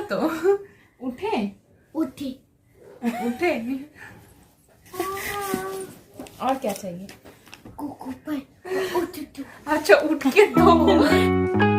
तो उठे उठी उठे। और क्या चाहिए? कुकू पर उठ उठ। अच्छा उठ के दो।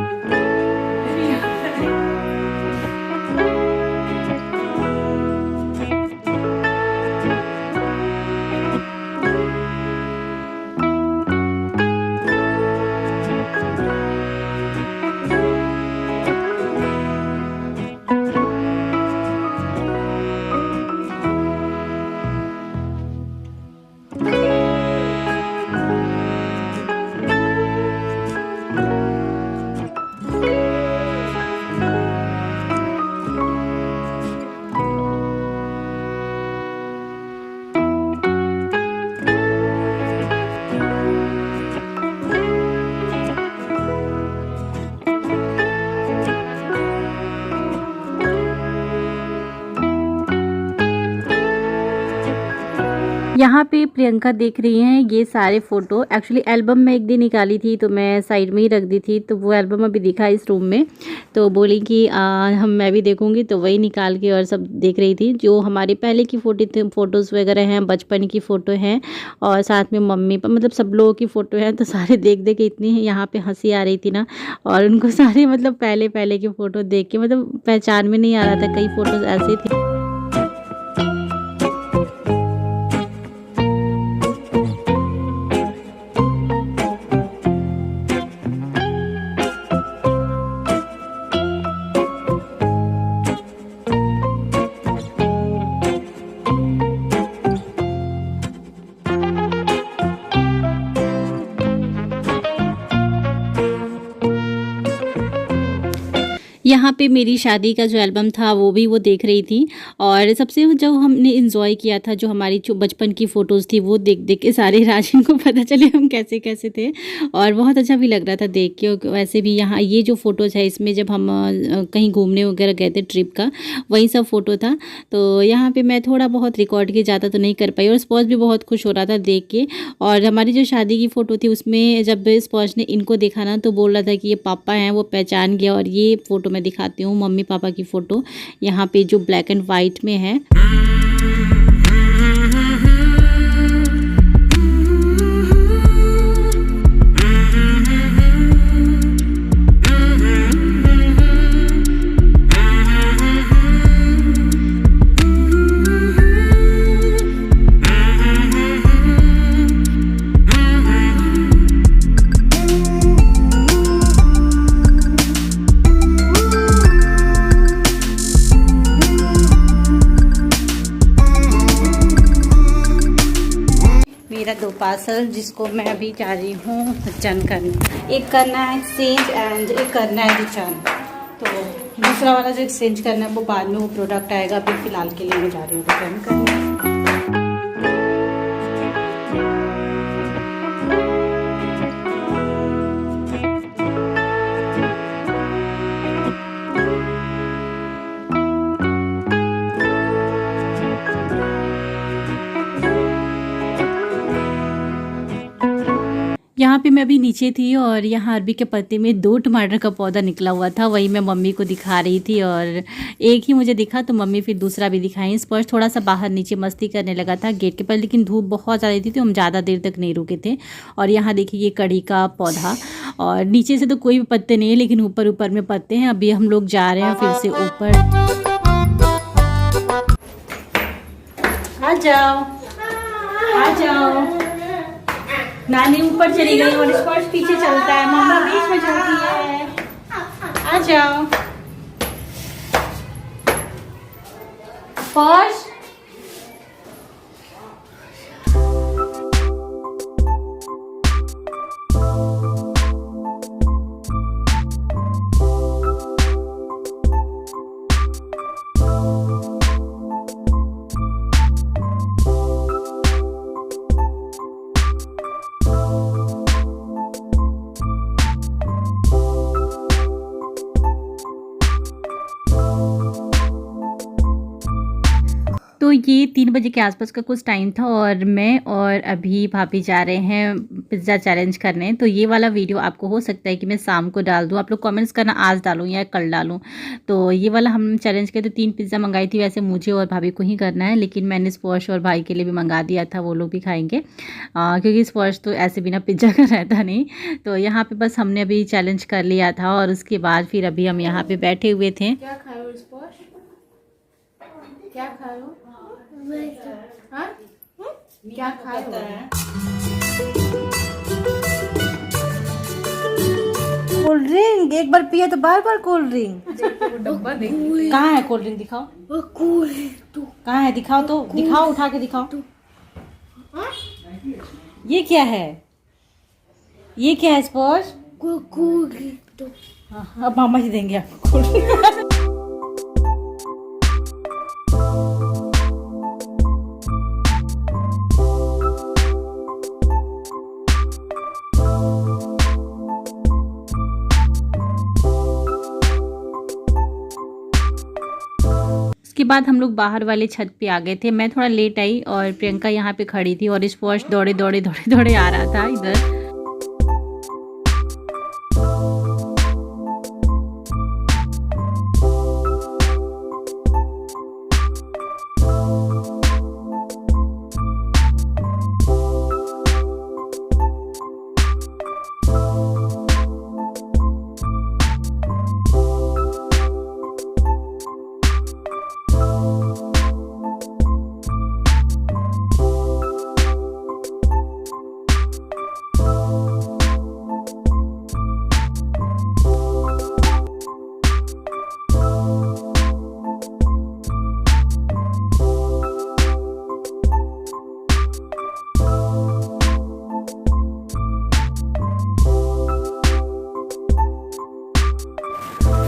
यहाँ पे प्रियंका देख रही हैं ये सारे फ़ोटो। एक्चुअली एल्बम में एक दिन निकाली थी तो मैं साइड में ही रख दी थी, तो वो एल्बम अभी दिखा इस रूम में। तो बोली कि मैं भी देखूँगी, तो वही निकाल के और सब देख रही थी। जो हमारे पहले की फ़ोटोज़ वगैरह हैं, बचपन की फ़ोटो हैं और साथ में मम्मी मतलब सब लोगों की फ़ोटो हैं। तो सारे देख देख के इतनी यहाँ पे हंसी आ रही थी ना, और उनको सारे मतलब पहले की फ़ोटो देख के मतलब पहचान में नहीं आ रहा था, कई फ़ोटोज़ ऐसे थी। यहाँ पे मेरी शादी का जो एल्बम था वो भी वो देख रही थी, और सबसे जो हमने एंजॉय किया था, जो हमारी जो बचपन की फ़ोटोज़ थी वो देख देख के सारे राजन को पता चले हम कैसे कैसे थे, और बहुत अच्छा भी लग रहा था देख के। वैसे भी यहाँ ये जो फ़ोटोज़ है इसमें जब हम कहीं घूमने वगैरह गए थे ट्रिप का, वही सब फ़ोटो था। तो यहाँ पर मैं थोड़ा बहुत रिकॉर्ड के ज़्यादा तो नहीं कर पाई, और स्पॉज भी बहुत खुश हो रहा था देख के। और हमारी जो शादी की फ़ोटो थी उसमें जब स्पॉज ने इनको देखा ना, तो बोल रहा था कि ये पापा हैं, वो पहचान गया। और ये फ़ोटो मैं दिखाती हूँ मम्मी पापा की फ़ोटो, यहाँ पे जो ब्लैक एंड वाइट में है। मेरा 2 पार्सल जिसको मैं अभी जा रही हूँ रिटर्न करने। एक करना है एक्सचेंज एंड एक करना है रिटर्न। तो दूसरा वाला जो एक्सचेंज करना है वो बाद में वो प्रोडक्ट आएगा, अभी फ़िलहाल के लिए मैं जा रही हूँ रिटर्न करने। यहाँ पे मैं अभी नीचे थी और यहाँ अरबी के पत्ते में 2 टमाटर का पौधा निकला हुआ था, वही मैं मम्मी को दिखा रही थी। और एक ही मुझे दिखा तो मम्मी फिर दूसरा भी दिखाई। स्पर्श थोड़ा सा बाहर नीचे मस्ती करने लगा था गेट के पास, लेकिन धूप बहुत ज़्यादा थी तो हम ज़्यादा देर तक नहीं रुके थे। और यहाँ देखिए ये कड़ी का पौधा, और नीचे से तो कोई भी पत्ते नहीं है, लेकिन ऊपर ऊपर में पत्ते हैं। अभी हम लोग जा रहे हैं फिर से ऊपर। आ जाओ आ जाओ, नानी ऊपर चली गई और स्पर्श पीछे चलता है, मम्मा बीच में चलती है। आ जाओ स्पर्श। ये 3 बजे के आसपास का कुछ टाइम था और मैं और अभी भाभी जा रहे हैं पिज़्ज़ा चैलेंज करने। तो ये वाला वीडियो आपको हो सकता है कि मैं शाम को डाल दूँ, आप लोग कमेंट्स करना आज डालूँ या कल डालूँ। तो ये वाला हम चैलेंज किए, तो 3 पिज़्ज़ा मंगाई थी, वैसे मुझे और भाभी को ही करना है, लेकिन मैंने स्पॉश और भाई के लिए भी मंगा दिया था, वो लोग भी खाएँगे क्योंकि स्पॉश तो ऐसे बिना पिज़्ज़ा का रहता नहीं। तो यहाँ पर बस हमने अभी चैलेंज कर लिया था और उसके बाद फिर अभी हम यहाँ पर बैठे हुए थे। क्या खाए हो स्पॉश? क्या खाए हो? हाँ? क्या खाए हो? कोल्ड ड्रिंक एक बार पिया तो बार बार कोल्ड ड्रिंक। वो डब्बा देखिए। कहाँ है कोल्ड ड्रिंक? दिखाओ। कहाँ है? दिखाओ तो, दिखाओ, उठा के दिखाओ। ये क्या है? ये क्या है स्पॉश? हाँ, अब मामा जी देंगे आपको कोल्ड ड्रिंक। उसके बाद हम लोग बाहर वाले छत पे आ गए थे। मैं थोड़ा लेट आई और प्रियंका यहाँ पे खड़ी थी और स्पॉश दौड़े आ रहा था इधर।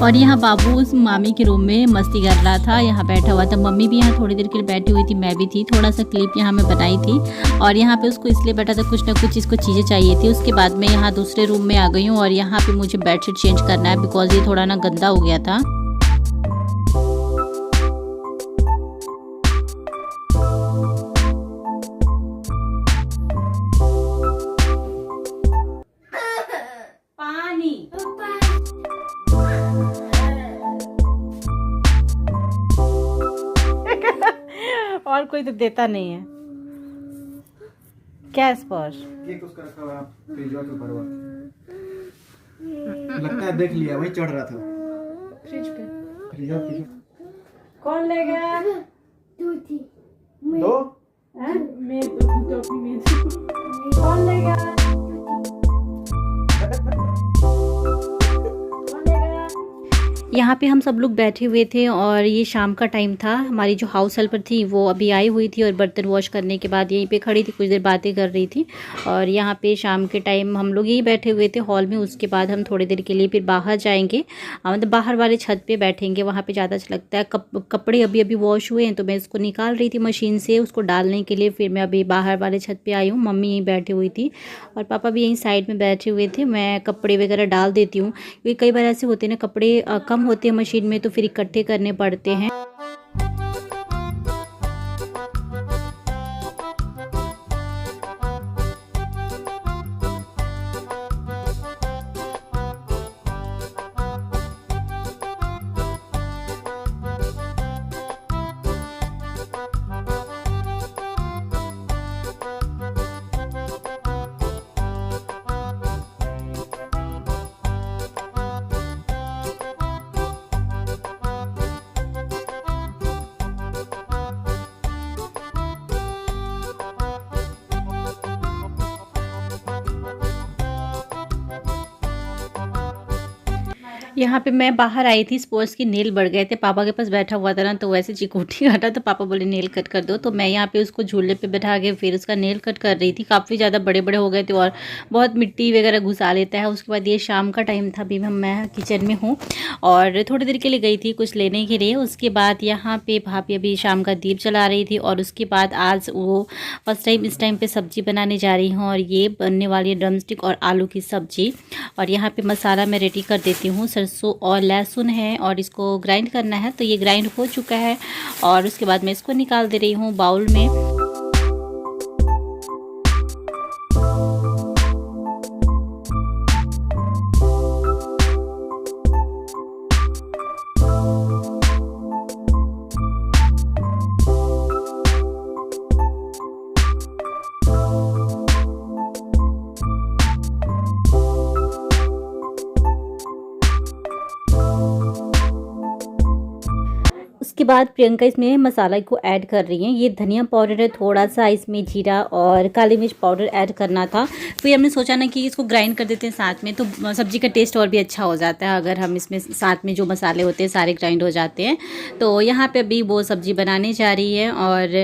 और यहाँ बाबू उस मामी के रूम में मस्ती कर रहा था, यहाँ बैठा हुआ था। मम्मी भी यहाँ थोड़ी देर के लिए बैठी हुई थी, मैं भी थी। थोड़ा सा क्लिप यहाँ मैं बनाई थी और यहाँ पे उसको इसलिए बैठा था, कुछ ना कुछ इसको चीज़ें चाहिए थी। उसके बाद मैं यहाँ दूसरे रूम में आ गई हूँ और यहाँ पे मुझे बेडशीट चेंज करना है बिकॉज ये थोड़ा ना गंदा हो गया था। और कोई तो देता नहीं है। क्या स्पॉश? केक उसका रखा हुआ फ्रिजवा के ऊपर हुआ, लगता है देख लिया, वही चढ़ रहा था फ्रिज पे। फ्रिजवा पे। कौन लेगा? दो मैं तो अपनी में कौन लेगा? यहाँ पे हम सब लोग बैठे हुए थे और ये शाम का टाइम था। हमारी जो हाउस हेल्पर थी वो अभी आई हुई थी और बर्तन वॉश करने के बाद यहीं पे खड़ी थी, कुछ देर बातें कर रही थी। और यहाँ पे शाम के टाइम हम लोग यहीं बैठे हुए थे हॉल में। उसके बाद हम थोड़ी देर के लिए फिर बाहर जाएंगे, मतलब बाहर वाले छत पे बैठेंगे, वहाँ पे ज़्यादा अच्छा लगता है। कपड़े अभी अभी वॉश हुए हैं तो मैं इसको निकाल रही थी मशीन से, उसको डालने के लिए। फिर मैं अभी बाहर वाले छत पर आई हूँ, मम्मी यहीं बैठी हुई थी और पापा भी यहीं साइड में बैठे हुए थे। मैं कपड़े वगैरह डाल देती हूँ क्योंकि कई बार ऐसे होते हैं ना, कपड़े कम होते हैं मशीन में तो फिर इकट्ठे करने पड़ते हैं। यहाँ पे मैं बाहर आई थी, स्पोर्ट्स की नेल बढ़ गए थे। पापा के पास बैठा हुआ था ना तो वैसे चिकोटी काटा तो पापा बोले नेल कट कर दो, तो मैं यहाँ पे उसको झूले पे बैठा के फिर उसका नेल कट कर रही थी। काफ़ी ज़्यादा बड़े बड़े हो गए थे और बहुत मिट्टी वगैरह घुसा लेता है। उसके बाद ये शाम का टाइम था, अभी मैं किचन में हूँ और थोड़ी देर के लिए गई थी कुछ लेने के लिए। उसके बाद यहाँ पे भाभी अभी शाम का दीप जला रही थी और उसके बाद आज वो फर्स्ट टाइम इस टाइम पे सब्जी बनाने जा रही हूँ और ये बनने वाली है ड्रम स्टिक और आलू की सब्जी। और यहाँ पे मसाला मैं रेडी कर देती हूँ। सरसों और लहसुन है और इसको ग्राइंड करना है। तो ये ग्राइंड हो चुका है और उसके बाद मैं इसको निकाल दे रही हूँ बाउल में। उसके बाद प्रियंका इसमें मसाला को ऐड कर रही हैं। ये धनिया पाउडर है, थोड़ा सा इसमें जीरा और काली मिर्च पाउडर ऐड करना था। फिर हमने सोचा ना कि इसको ग्राइंड कर देते हैं साथ में, तो सब्ज़ी का टेस्ट और भी अच्छा हो जाता है अगर हम इसमें साथ में जो मसाले होते हैं सारे ग्राइंड हो जाते हैं। तो यहाँ पे अभी वो सब्ज़ी बनाने जा रही है और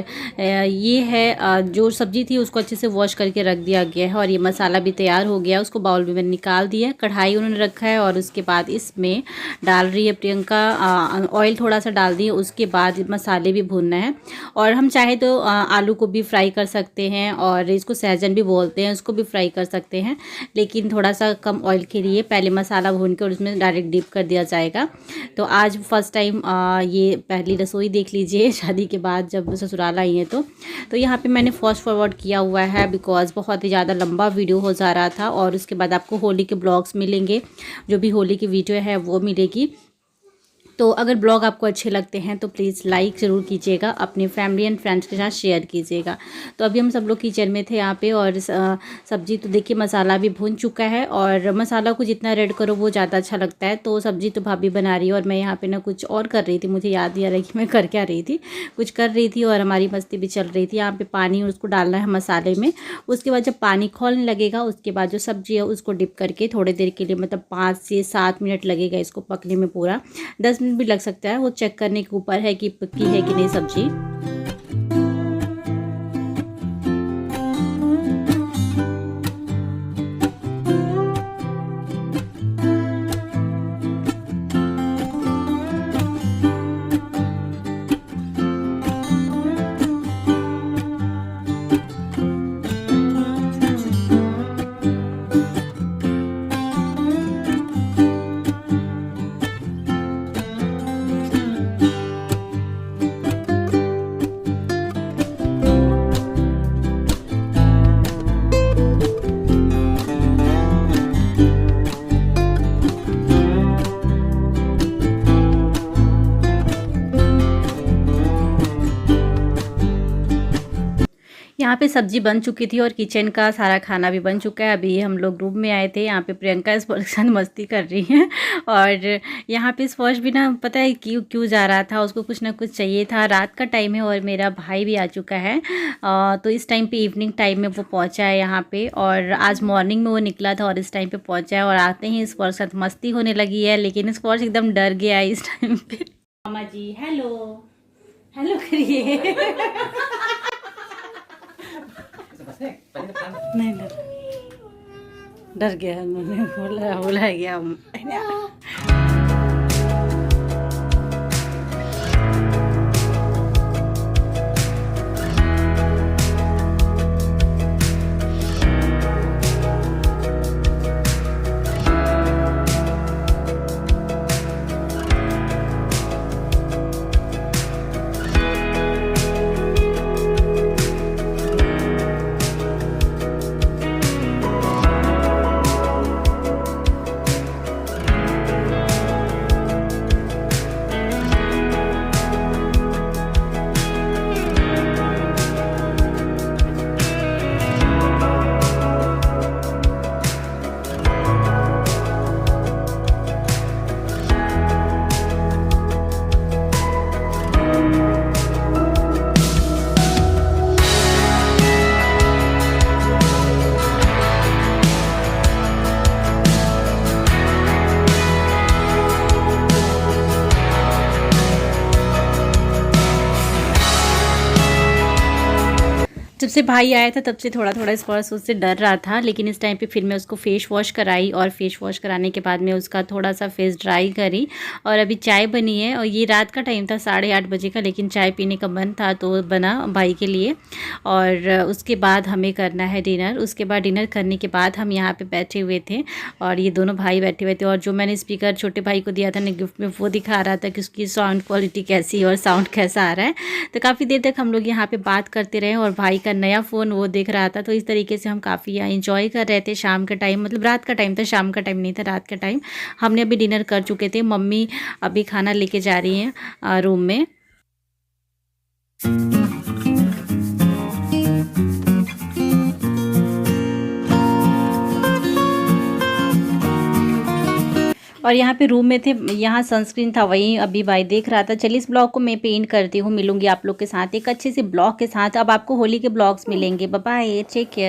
ये है जो सब्ज़ी थी उसको अच्छे से वॉश करके रख दिया गया है और ये मसाला भी तैयार हो गया। उसको बाउल में मैंने निकाल दिया, कढ़ाई उन्होंने रखा है और उसके बाद इसमें डाल रही है प्रियंका ऑयल थोड़ा सा डाल दिए। उसके बाद मसाले भी भूनना है और हम चाहे तो आलू को भी फ्राई कर सकते हैं और इसको सहजन भी बोलते हैं, उसको भी फ्राई कर सकते हैं, लेकिन थोड़ा सा कम ऑयल के लिए पहले मसाला भून के और उसमें डायरेक्ट डिप कर दिया जाएगा। तो आज फर्स्ट टाइम ये पहली रसोई देख लीजिए शादी के बाद जब ससुराल आई हैं तो यहाँ पे मैंने फास्ट फॉरवर्ड किया हुआ है बिकॉज़ बहुत ही ज़्यादा लंबा वीडियो हो जा रहा था। और उसके बाद आपको होली के ब्लॉग्स मिलेंगे, जो भी होली की वीडियो है वो मिलेगी। तो अगर ब्लॉग आपको अच्छे लगते हैं तो प्लीज़ लाइक ज़रूर कीजिएगा, अपने फैमिली एंड फ्रेंड्स के साथ शेयर कीजिएगा। तो अभी हम सब लोग किचन में थे यहाँ पे और सब्ज़ी तो देखिए मसाला भी भून चुका है और मसाला को जितना रेड करो वो ज़्यादा अच्छा लगता है। तो सब्ज़ी तो भाभी बना रही है और मैं यहाँ पे ना कुछ और कर रही थी, मुझे याद नहीं आ रहा कि मैं कर क्या रही थी, कुछ कर रही थी और हमारी मस्ती भी चल रही थी। यहाँ पर पानी उसको डालना है मसाले में। उसके बाद जब पानी खौलने लगेगा उसके बाद जो सब्ज़ी है उसको डिप करके थोड़ी देर के लिए मतलब 5 से 7 मिनट लगेगा इसको पकने में, पूरा 10 मिनट भी लग सकता है, वो चेक करने के ऊपर है कि पक्की है कि नहीं सब्जी। यहाँ पे सब्जी बन चुकी थी और किचन का सारा खाना भी बन चुका है। अभी हम लोग रूम में आए थे, यहाँ पे प्रियंका इस पर साथ मस्ती कर रही है और यहाँ पे स्पर्श भी ना पता है क्यों जा रहा था, उसको कुछ ना कुछ चाहिए था। रात का टाइम है और मेरा भाई भी आ चुका है तो इस टाइम पे इवनिंग टाइम में वो पहुँचा है यहाँ पे और आज मॉर्निंग में वो निकला था और इस टाइम पर पहुँचा है और आते ही स्पर्श साथ मस्ती होने लगी है, लेकिन स्पर्श एकदम डर गया है इस टाइम पर। मामा जी हेलो हेलो करिए। नहीं डर गया, उन्होंने बोला गया। से भाई आया था तब से थोड़ा थोड़ा स्पर्श उससे डर रहा था, लेकिन इस टाइम पे फिर मैं उसको फेस वॉश कराई और फेस वॉश कराने के बाद मैं उसका थोड़ा सा फेस ड्राई करी। और अभी चाय बनी है और ये रात का टाइम था 8:30 बजे का, लेकिन चाय पीने का मन था तो बना भाई के लिए। और उसके बाद हमें करना है डिनर। उसके बाद डिनर करने के बाद हम यहाँ पे बैठे हुए थे और ये दोनों भाई बैठे हुए थे और जो मैंने स्पीकर छोटे भाई को दिया था ना गिफ्ट में, वो दिखा रहा था कि उसकी साउंड क्वालिटी कैसी है और साउंड कैसा आ रहा है। तो काफ़ी देर तक हम लोग यहाँ पे बात करते रहे और भाई का नया फ़ोन वो देख रहा था। तो इस तरीके से हम काफ़ी इंजॉय कर रहे थे। शाम का टाइम, मतलब रात का टाइम था, शाम का टाइम नहीं था, रात का टाइम। हमने अभी डिनर कर चुके थे, मम्मी अभी खाना लेके जा रही हैं रूम में। और यहाँ पे रूम में थे, यहाँ सनस्क्रीन था, वही अभी भाई देख रहा था। चलिए इस ब्लॉग को मैं पेंट करती हूँ, मिलूंगी आप लोग के साथ एक अच्छे से ब्लॉग के साथ। अब आपको होली के ब्लॉग्स मिलेंगे। Bye bye, take care.